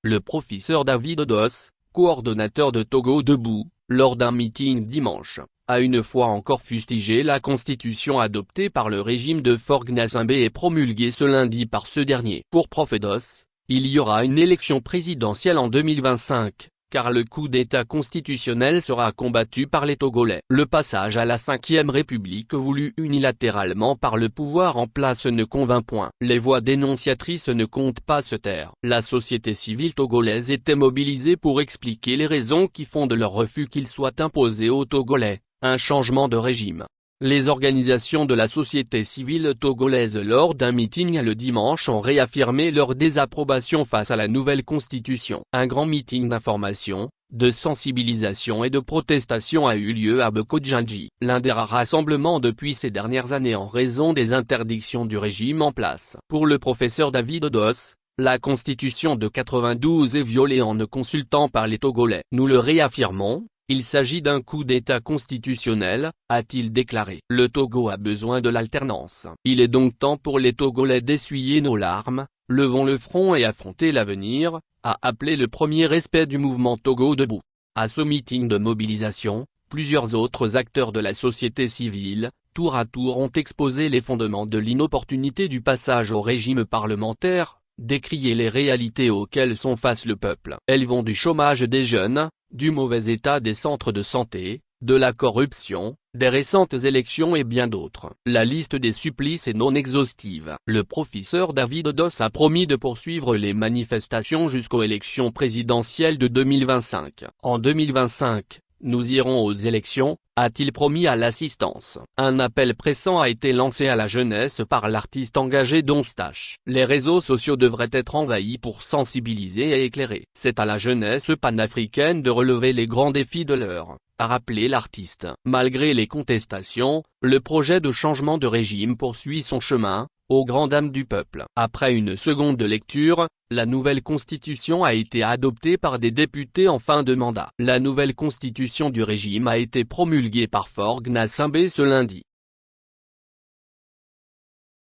Le professeur David Odos, coordonnateur de Togo Debout, lors d'un meeting dimanche, a une fois encore fustigé la constitution adoptée par le régime de Faure Gnassingbé et promulguée ce lundi par ce dernier. Pour Prof Odos, il y aura une élection présidentielle en 2025, car le coup d'État constitutionnel sera combattu par les Togolais. Le passage à la 5e République voulu unilatéralement par le pouvoir en place ne convainc point. Les voix dénonciatrices ne comptent pas se taire. La société civile togolaise était mobilisée pour expliquer les raisons qui font de leur refus qu'il soit imposé aux Togolais un changement de régime. Les organisations de la société civile togolaise lors d'un meeting le dimanche ont réaffirmé leur désapprobation face à la nouvelle constitution. Un grand meeting d'information, de sensibilisation et de protestation a eu lieu à Bekodjandji, l'un des rares rassemblements depuis ces dernières années en raison des interdictions du régime en place. Pour le professeur David Odos, la constitution de 92 est violée en ne consultant pas les Togolais. Nous le réaffirmons. Il s'agit d'un coup d'État constitutionnel, a-t-il déclaré. Le Togo a besoin de l'alternance. Il est donc temps pour les Togolais d'essuyer nos larmes, levons le front et affronter l'avenir, a appelé le premier respect du mouvement Togo Debout. À ce meeting de mobilisation, plusieurs autres acteurs de la société civile, tour à tour ont exposé les fondements de l'inopportunité du passage au régime parlementaire, décrié les réalités auxquelles sont face le peuple. Elles vont du chômage des jeunes, du mauvais état des centres de santé, de la corruption, des récentes élections et bien d'autres. La liste des supplices est non exhaustive. Le professeur David Odos a promis de poursuivre les manifestations jusqu'aux élections présidentielles de 2025. En 2025, nous irons aux élections, a-t-il promis à l'assistance. Un appel pressant a été lancé à la jeunesse par l'artiste engagé Don Stache. Les réseaux sociaux devraient être envahis pour sensibiliser et éclairer. C'est à la jeunesse panafricaine de relever les grands défis de l'heure, a rappelé l'artiste. Malgré les contestations, le projet de changement de régime poursuit son chemin, aux grandes dames du peuple. Après une seconde lecture, la nouvelle constitution a été adoptée par des députés en fin de mandat. La nouvelle constitution du régime a été promulguée par Faure Gnassingbé ce lundi.